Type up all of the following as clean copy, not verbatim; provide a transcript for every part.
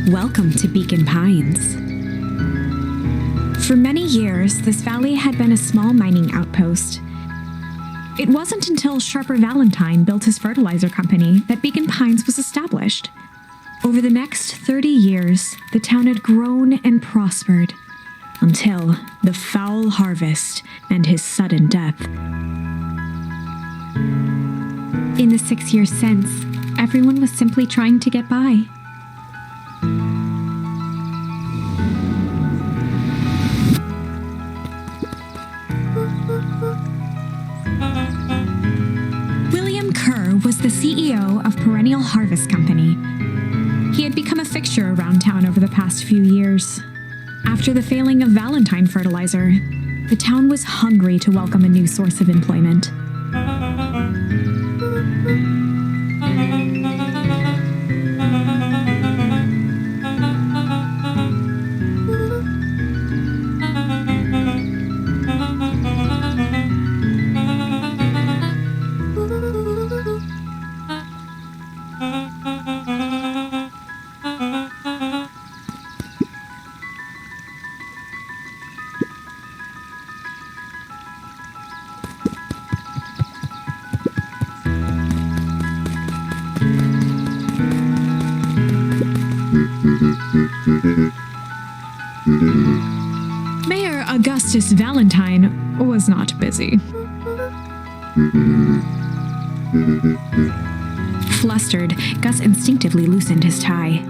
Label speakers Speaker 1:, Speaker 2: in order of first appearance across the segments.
Speaker 1: Welcome to Beacon Pines. For many years, this valley had been a small mining outpost. It wasn't until Sharper Valentine built his fertilizer company that Beacon Pines was established. Over the next 30 years, the town had grown and prospered, until the foul harvest and his sudden death. In the 6 years since, everyone was simply trying to get by. William Kerr was the CEO of Perennial Harvest Company. He had become a fixture around town over the past few years. After the failing of Valentine fertilizer, the town was hungry to welcome a new source of employment. Mayor Augustus Valentine was not busy. Flustered, Gus instinctively loosened his tie.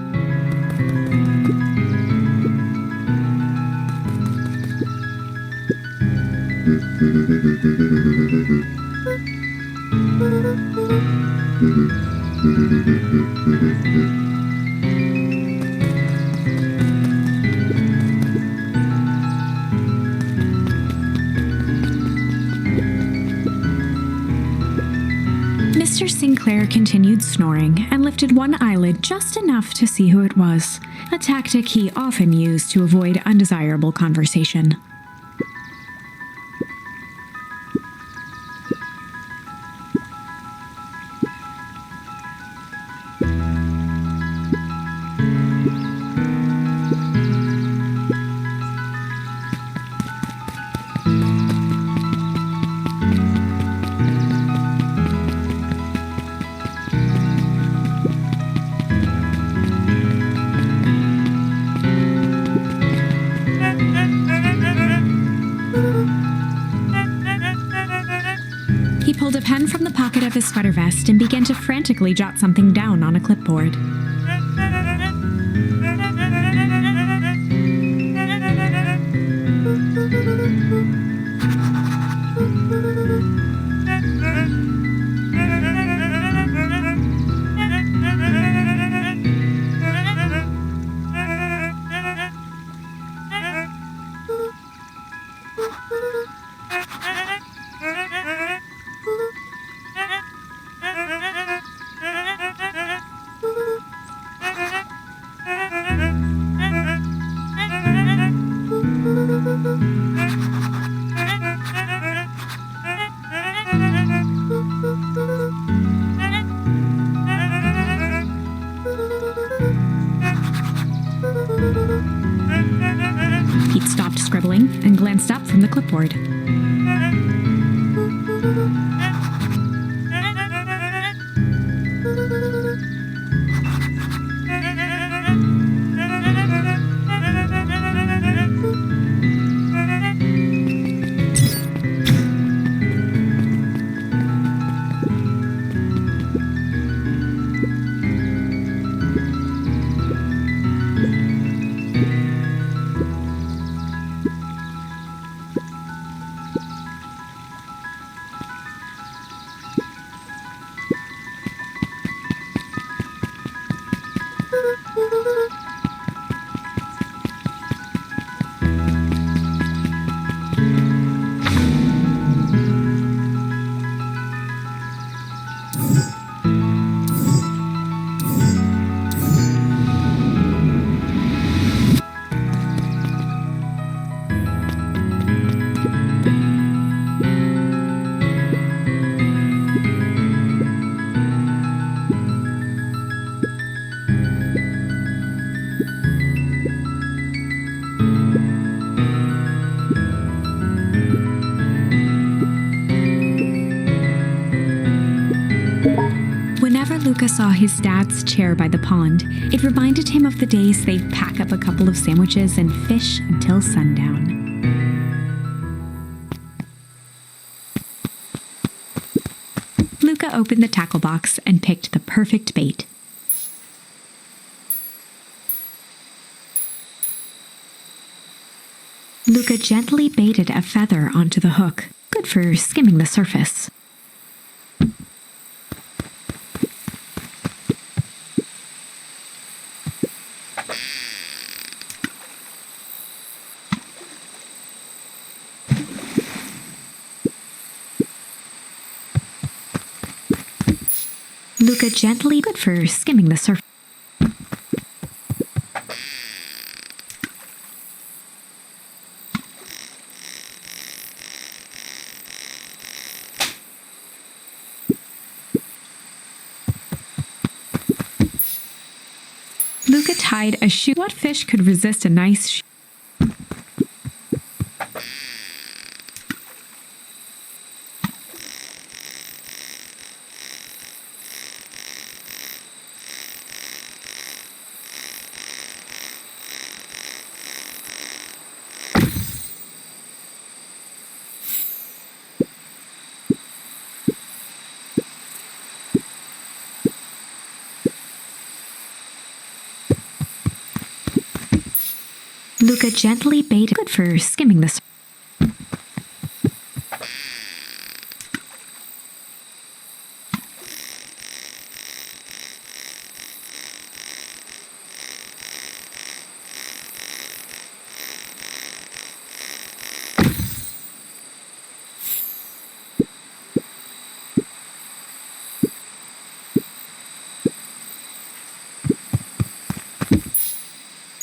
Speaker 1: Mr. Sinclair continued snoring and lifted one eyelid just enough to see who it was, a tactic he often used to avoid undesirable conversation. He pulled a pen from the pocket of his sweater vest and began to frantically jot something down on a clipboard. Pete stopped scribbling and glanced up from the clipboard. Luka saw his dad's chair by the pond, it reminded him of the days they'd pack up a couple of sandwiches and fish until sundown. Luka opened the tackle box and picked the perfect bait. Luka gently baited a feather onto the hook, good for skimming the surface. Luka gently, good for skimming the surface. Luka tied a shoe. What fish could resist a nice shoe? Luka gently baited, good for skimming the surface.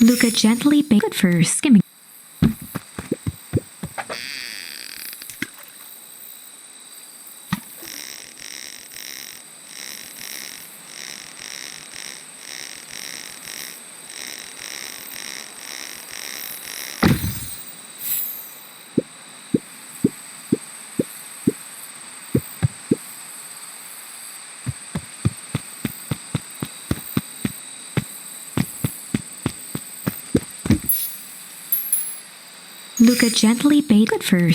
Speaker 1: Luka gently baited, good for skimming. Luka gently baited, good for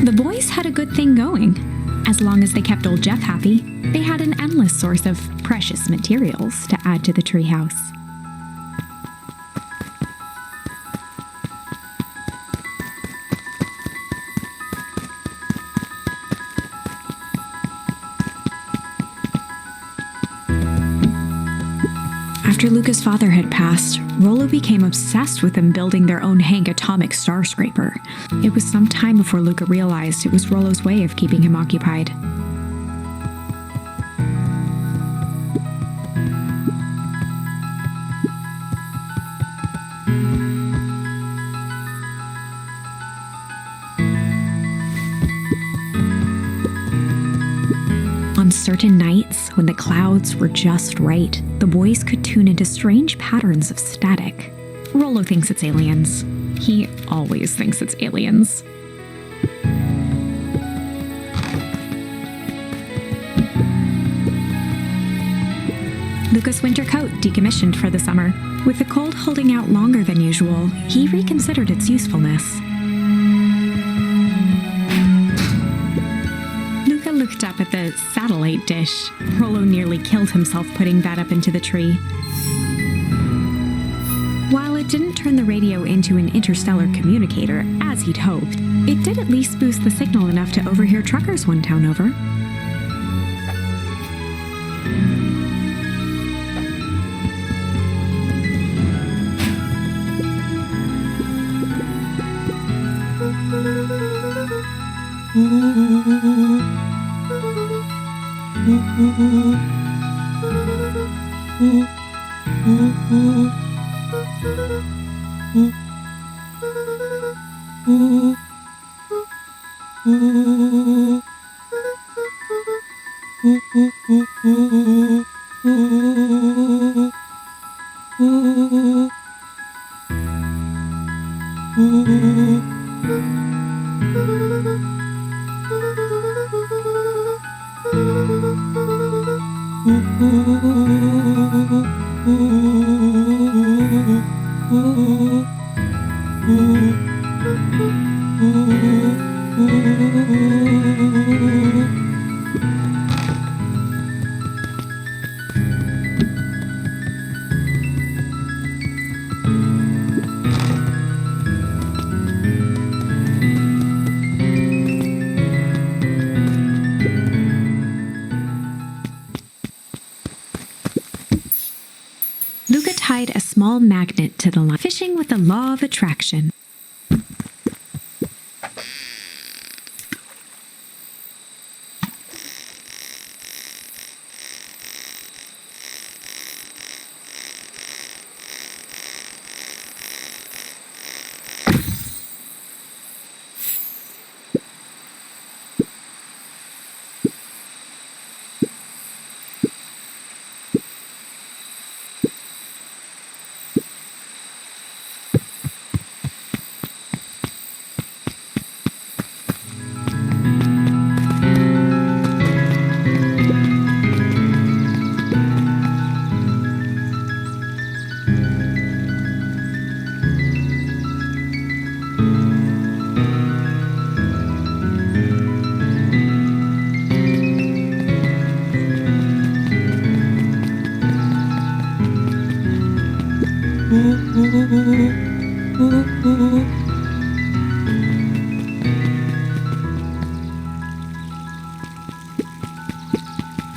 Speaker 1: The boys had a good thing going. As long as they kept old Jeff happy, they had an endless source of precious materials to add to the treehouse. After Luka's father had passed, Rollo became obsessed with them building their own Hank atomic star scraper. It was some time before Luka realized it was Rollo's way of keeping him occupied. On certain nights, when the clouds were just right, the boys could tune into strange patterns of static. Rollo thinks it's aliens. He always thinks it's aliens. Luka's winter coat decommissioned for the summer. With the cold holding out longer than usual, he reconsidered its usefulness. Luka looked up at the satellite dish. Rollo nearly killed himself putting that up into the tree. While it didn't turn the radio into an interstellar communicator, as he'd hoped, it did at least boost the signal enough to overhear truckers one town over. Luka tied a small magnet to the line, fishing with the law of attraction.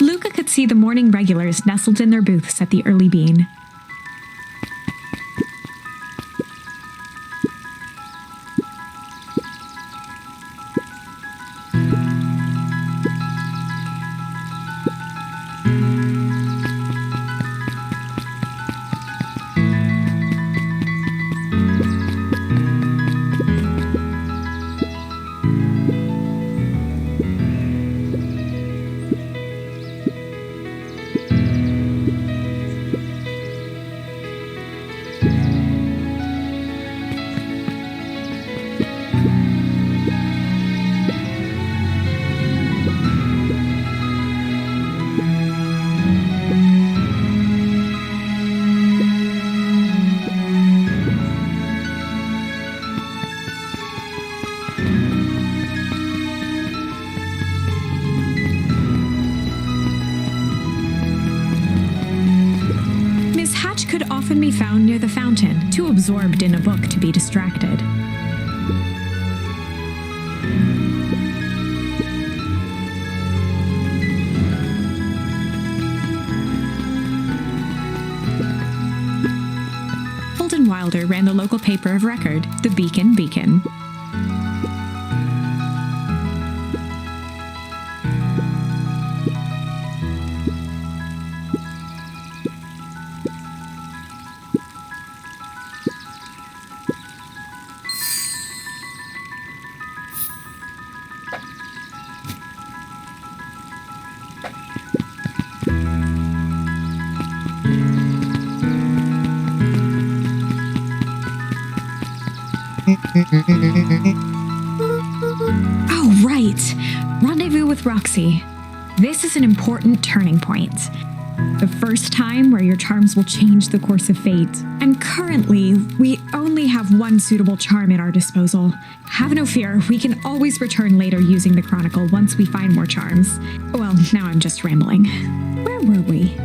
Speaker 1: Luka could see the morning regulars nestled in their booths at the early bean. Could often be found near the fountain, too absorbed in a book to be distracted. Holden Wilder ran the local paper of record, the Beacon. Oh, right! Rendezvous with Roxy. This is an important turning point. The first time where your charms will change the course of fate. And currently, we only have one suitable charm at our disposal. Have no fear, we can always return later using the Chronicle once we find more charms. Well, now I'm just rambling. Where were we?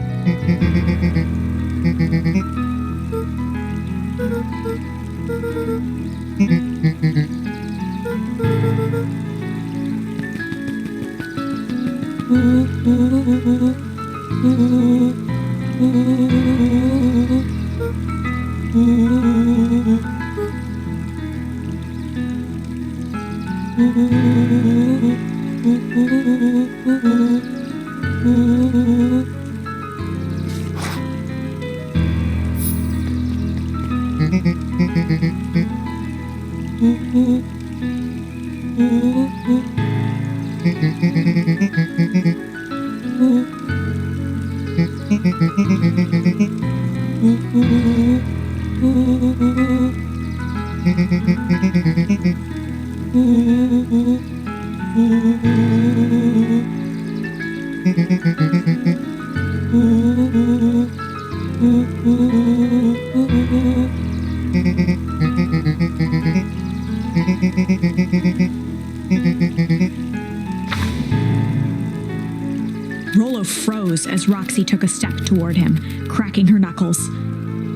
Speaker 1: Rollo froze as Roxy took a step toward him, cracking her knuckles.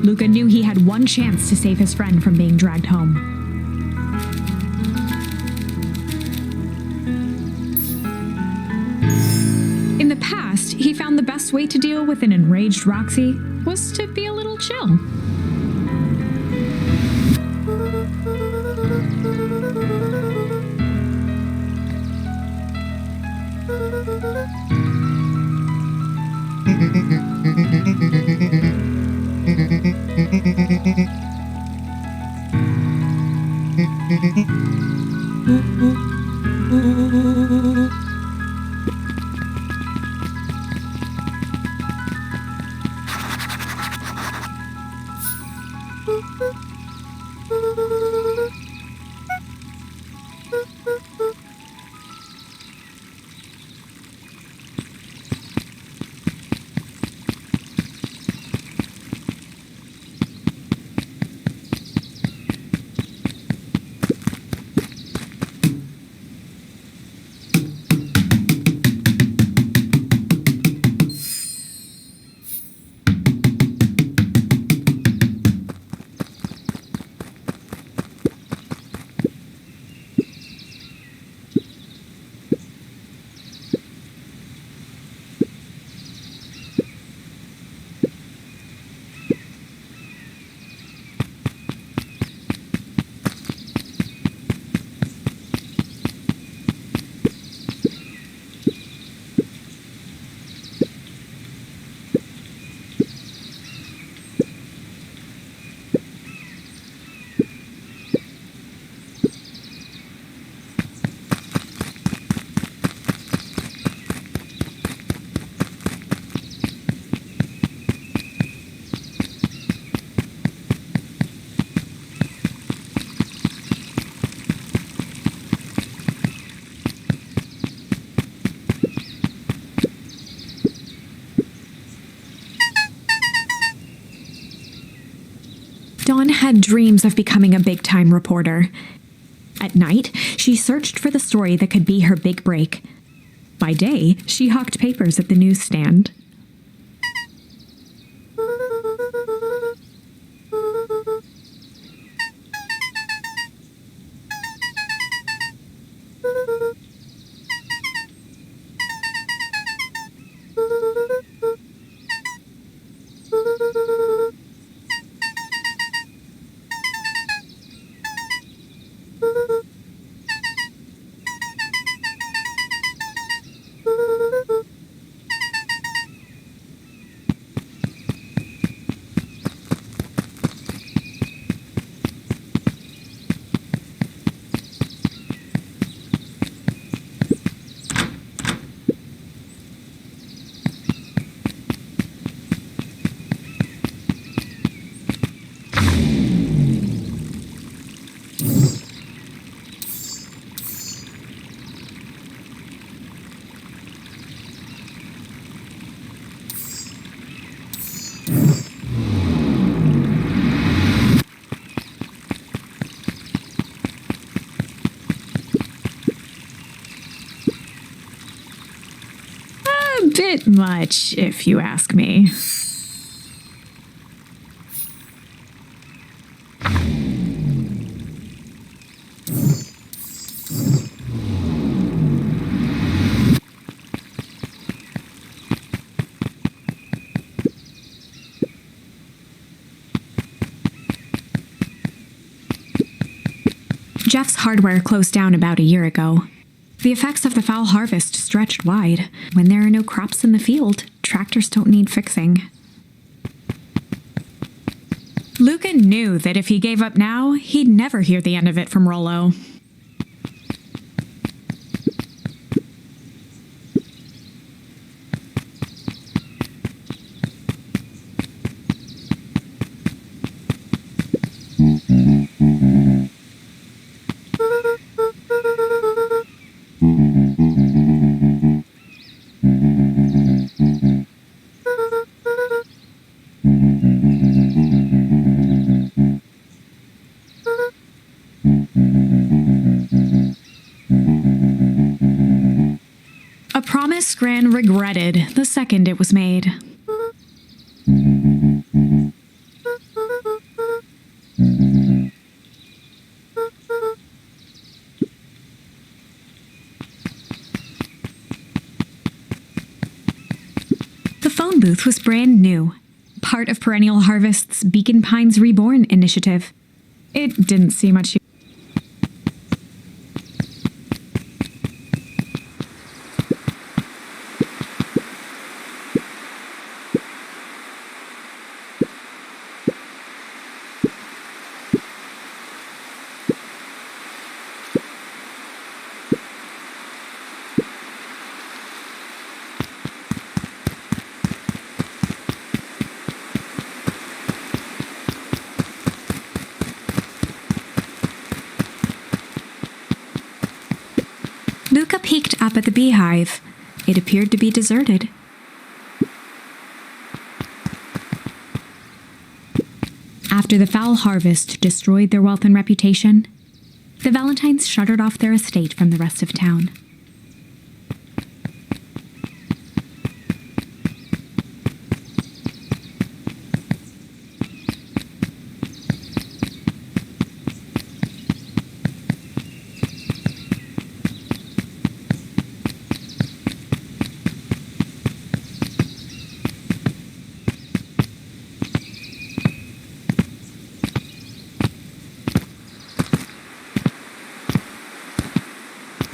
Speaker 1: Luka knew he had one chance to save his friend from being dragged home. In the past, he found the best way to deal with an enraged Roxy was to be a little chill. Dawn had dreams of becoming a big-time reporter. At night, she searched for the story that could be her big break. By day, she hawked papers at the newsstand. A bit much, if you ask me. Jeff's hardware closed down about a year ago. The effects of the foul harvest stretched wide. When there are no crops in the field, tractors don't need fixing. Luka knew that if he gave up now, he'd never hear the end of it from Rollo. A promise Gran regretted the second it was made. The phone booth was brand new, part of Perennial Harvest's Beacon Pines Reborn initiative. It didn't see much. Luka peeked up at the beehive. It appeared to be deserted. After the foul harvest destroyed their wealth and reputation, the Valentines shuttered off their estate from the rest of town.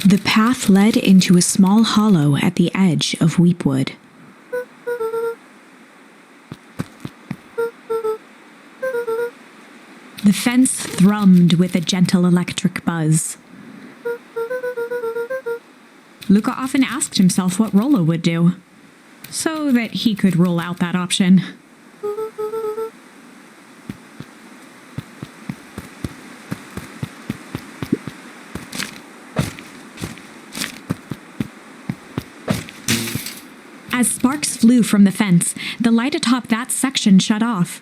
Speaker 1: The path led into a small hollow at the edge of Weepwood. The fence thrummed with a gentle electric buzz. Luka often asked himself what Rollo would do, so that he could rule out that option. As sparks flew from the fence, the light atop that section shut off.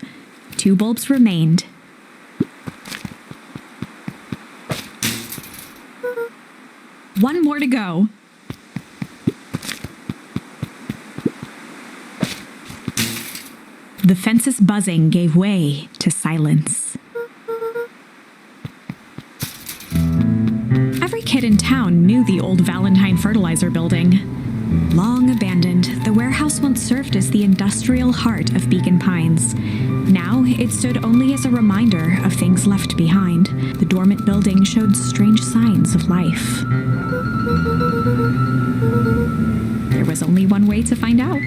Speaker 1: 2 bulbs remained. One more to go. The fence's buzzing gave way to silence. Every kid in town knew the old Valentine fertilizer building. Long abandoned, the warehouse once served as the industrial heart of Beacon Pines. Now, it stood only as a reminder of things left behind. The dormant building showed strange signs of life. There was only one way to find out.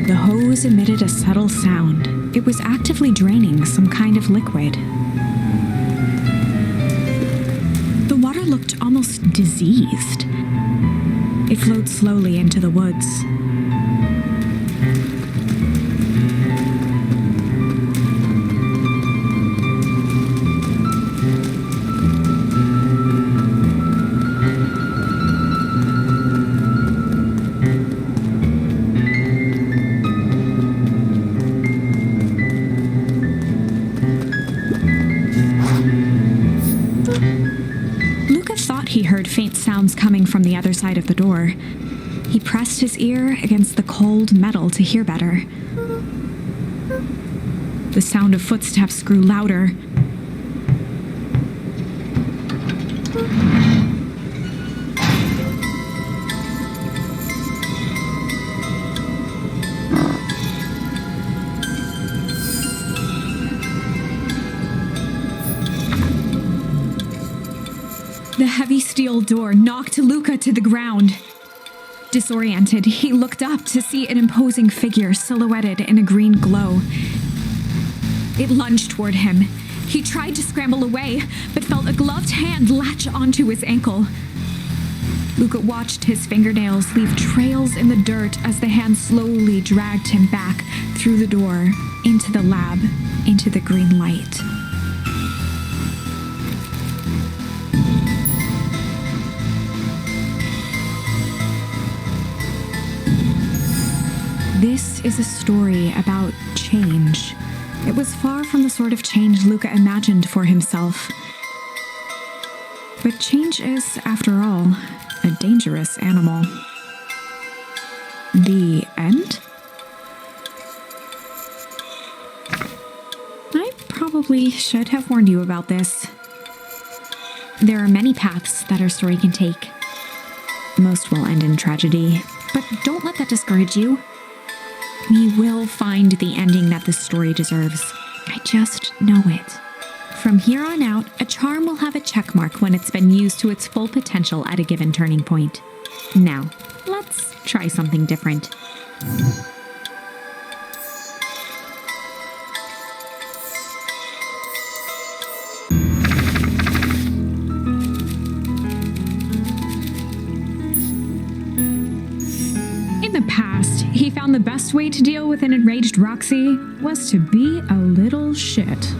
Speaker 1: The hose emitted a subtle sound. It was actively draining some kind of liquid. The water looked almost diseased. It flowed slowly into the woods. sounds coming from the other side of the door. He pressed his ear against the cold metal to hear better. The sound of footsteps grew louder. The heavy steel door knocked Luka to the ground. Disoriented, he looked up to see an imposing figure silhouetted in a green glow. It lunged toward him. He tried to scramble away, but felt a gloved hand latch onto his ankle. Luka watched his fingernails leave trails in the dirt as the hand slowly dragged him back through the door, into the lab, into the green light. This is a story about change. It was far from the sort of change Luka imagined for himself. But change is, after all, a dangerous animal. The end? I probably should have warned you about this. There are many paths that our story can take. Most will end in tragedy, but don't let that discourage you. We will find the ending that this story deserves. I just know it. From here on out, a charm will have a check mark when it's been used to its full potential at a given turning point. Now, let's try something different. He found the best way to deal with an enraged Roxy was to be a little shit.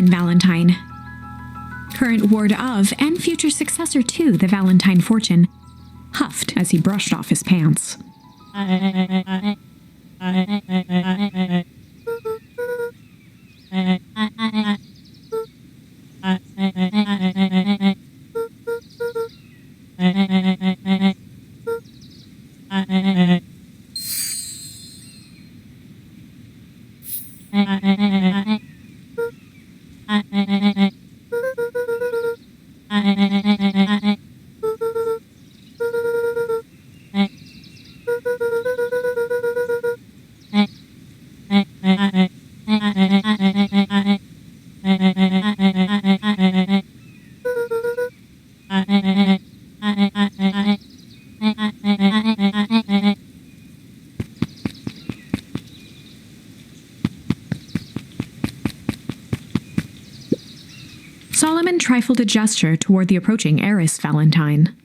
Speaker 1: Valentine, current ward of and future successor to the Valentine fortune, huffed as he brushed off his pants. Solomon trifled a gesture toward the approaching heiress Valentine.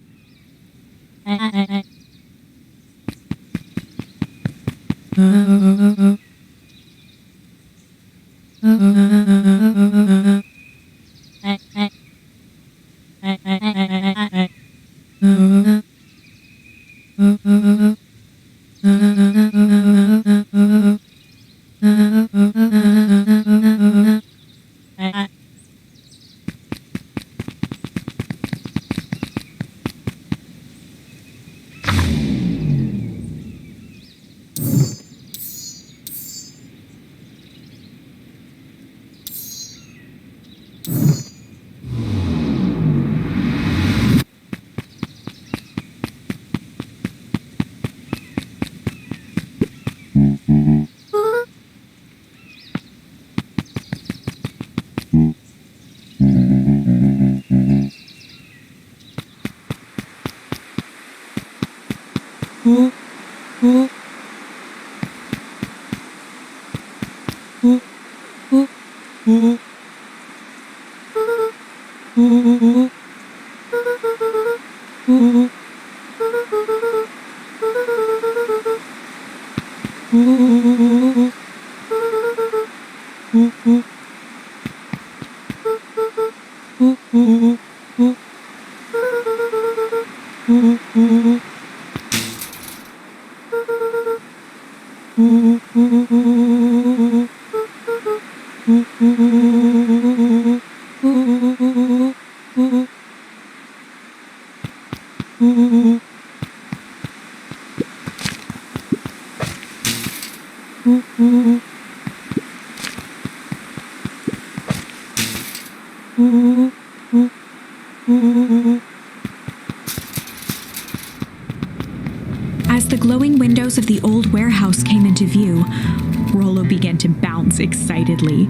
Speaker 1: As the glowing windows of the old warehouse came into view, Rollo began to bounce excitedly.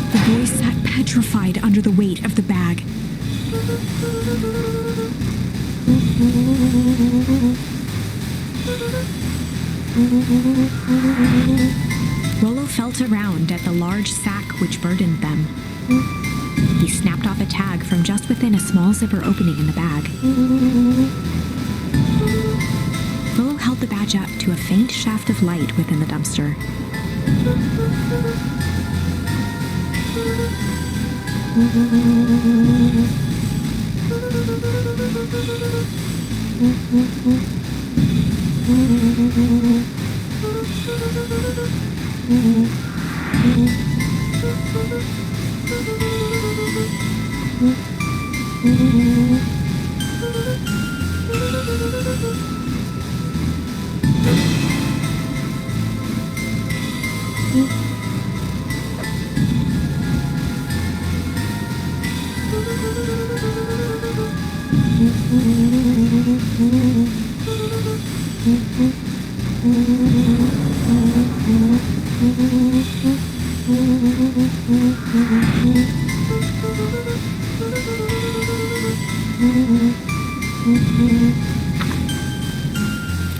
Speaker 1: The boy sat petrified under the weight of the bag. Rollo felt around at the large sack which burdened them. He snapped off a tag from just within a small zipper opening in the bag. Rollo held the badge up to a faint shaft of light within the dumpster.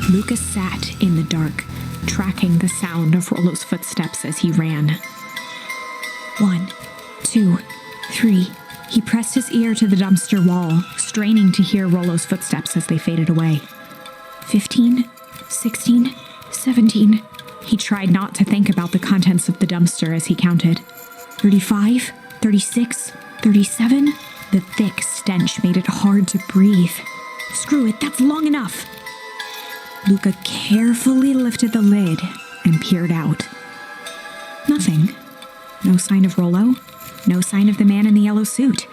Speaker 1: Luka sat in the dark, tracking the sound of Rollo's footsteps as he ran. 1, 2, 3. He pressed his ear to the dumpster wall, straining to hear Rollo's footsteps as they faded away. 15, 16, 17. He tried not to think about the contents of the dumpster as he counted. 35, 36, 37. The thick stench made it hard to breathe. Screw it, that's long enough. Luka carefully lifted the lid and peered out. Nothing. No sign of Rollo. No sign of the man in the yellow suit.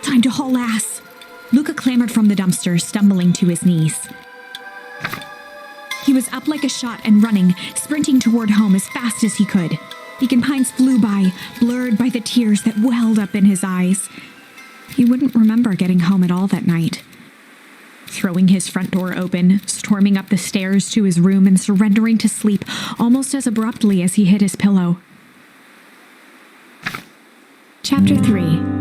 Speaker 1: Time to haul ass! Luka clambered from the dumpster, stumbling to his knees. He was up like a shot and running, sprinting toward home as fast as he could. Beacon Pines flew by, blurred by the tears that welled up in his eyes. He wouldn't remember getting home at all that night. Throwing his front door open, storming up the stairs to his room and surrendering to sleep almost as abruptly as he hit his pillow. Chapter 3.